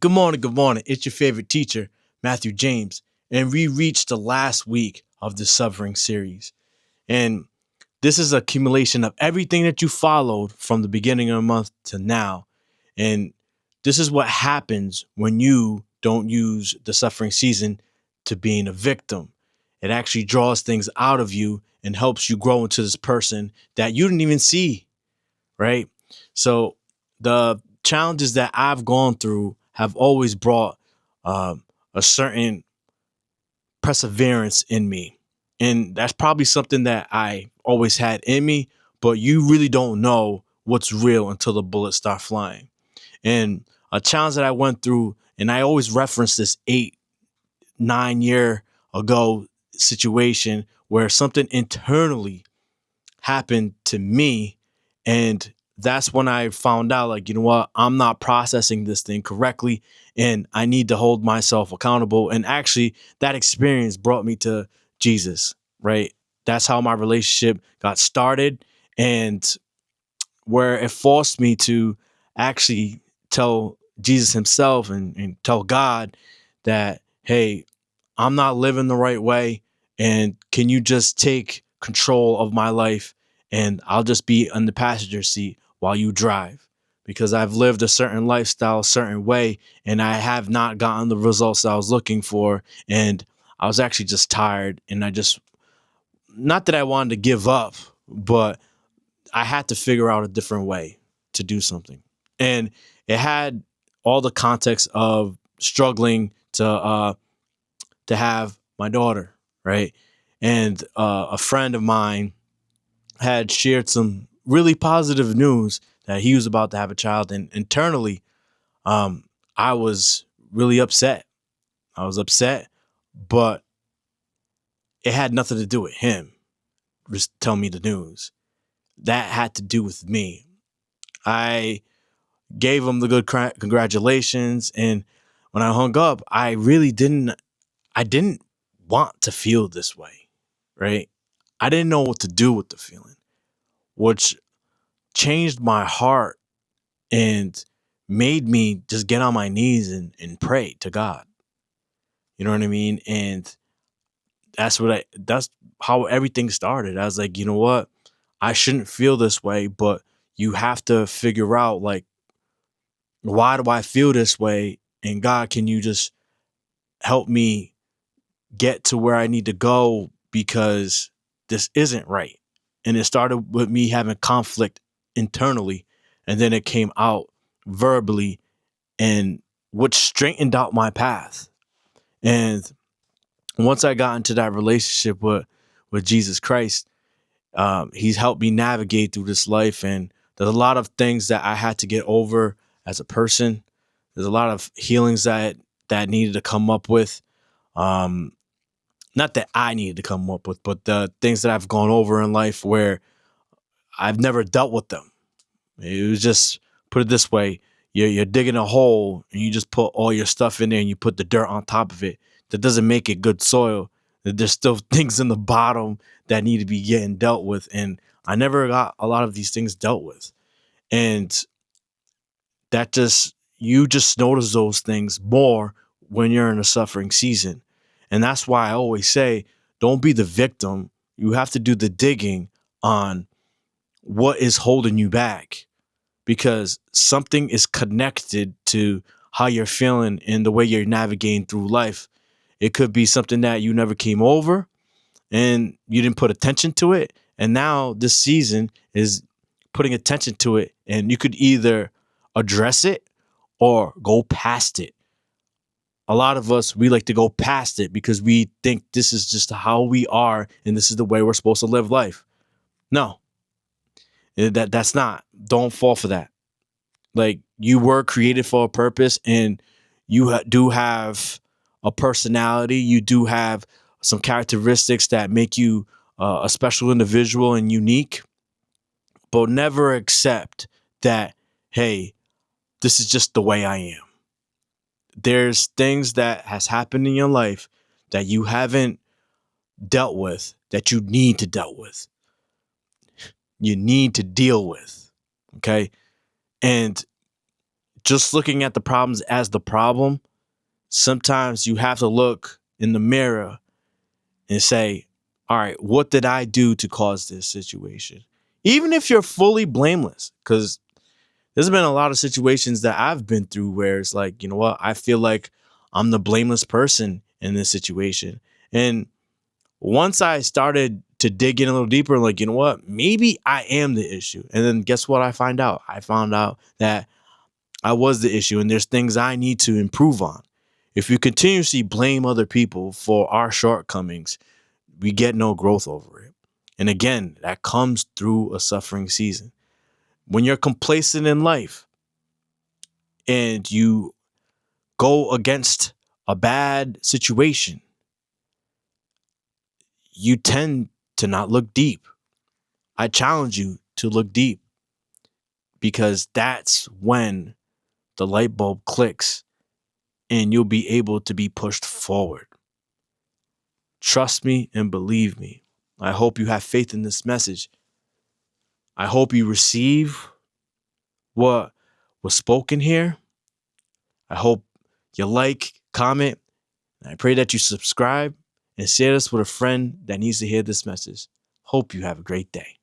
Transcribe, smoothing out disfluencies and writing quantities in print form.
Good morning, good morning. It's your favorite teacher, Matthew James, and we reached the last week of the Suffering series. And this is an accumulation of everything that you followed from the beginning of the month to now. And this is what happens when you don't use the suffering season to being a victim. It actually draws things out of you and helps you grow into this person that you didn't even see, right? So the challenges that I've gone through have always brought a certain perseverance in me. And that's probably something that I always had in me, but you really don't know what's real until the bullets start flying. And a challenge that I went through, and I always reference this 8, 9 year ago situation where something internally happened to me. And that's when I found out, like, you know what, I'm not processing this thing correctly and I need to hold myself accountable. And actually, that experience brought me to Jesus, right? That's how my relationship got started, and where it forced me to actually tell Jesus himself and tell God that, hey, I'm not living the right way. And can you just take control of my life and I'll just be in the passenger seat while you drive? Because I've lived a certain lifestyle, a certain way, and I have not gotten the results that I was looking for. And I was actually just tired. And I just, not that I wanted to give up, but I had to figure out a different way to do something. And it had all the context of struggling to have my daughter, right? And a friend of mine had shared some really positive news that he was about to have a child, and internally, um, I was really upset. I was upset, but it had nothing to do with him. Just tell me the news. That had to do with me. I gave him the good congratulations, and when I hung up, I really didn't. I didn't want to feel this way, right? I didn't know what to do with the feeling, which changed my heart and made me just get on my knees and pray to God. You know what I mean? And that's how everything started. I was like, you know what? I shouldn't feel this way, but you have to figure out, like, why do I feel this way? And God, can you just help me get to where I need to go, because this isn't right. And it started with me having conflict internally, and then it came out verbally, and which straightened out my path. And once I got into that relationship with Jesus Christ, he's helped me navigate through this life. And there's a lot of things that I had to get over as a person. There's a lot of healings that needed to come up with. Um, Not that I needed to come up with, but the things that I've gone over in life where I've never dealt with them. It was just, put it this way, you're digging a hole and you just put all your stuff in there and you put the dirt on top of it. That doesn't make it good soil. There's still things in the bottom that need to be getting dealt with. And I never got a lot of these things dealt with. And that just, you just notice those things more when you're in a suffering season. And that's why I always say, don't be the victim. You have to do the digging on what is holding you back, because something is connected to how you're feeling and the way you're navigating through life. It could be something that you never came over and you didn't put attention to it. And now this season is putting attention to it, and you could either address it or go past it. A lot of us, we like to go past it because we think this is just how we are and this is the way we're supposed to live life. No, that's not. Don't fall for that. Like, you were created for a purpose, and you do have a personality. You do have some characteristics that make you a special individual and unique. But never accept that, hey, this is just the way I am. There's things that has happened in your life that you haven't dealt with, that you need to deal with. You need to deal with. Okay. And just looking at the problems as the problem, sometimes you have to look in the mirror and say, all right, what did I do to cause this situation? Even if you're fully blameless, because there's been a lot of situations that I've been through where it's like, you know what, I feel like I'm the blameless person in this situation. And once I started to dig in a little deeper, like, you know what, maybe I am the issue. And then guess what I find out? I found out that I was the issue and there's things I need to improve on. If we continuously blame other people for our shortcomings, we get no growth over it. And again, that comes through a suffering season. When you're complacent in life and you go against a bad situation, you tend to not look deep. I challenge you to look deep, because that's when the light bulb clicks and you'll be able to be pushed forward. Trust me and believe me. I hope you have faith in this message. I hope you receive what was spoken here. I hope you like, comment, and I pray that you subscribe and share this with a friend that needs to hear this message. Hope you have a great day.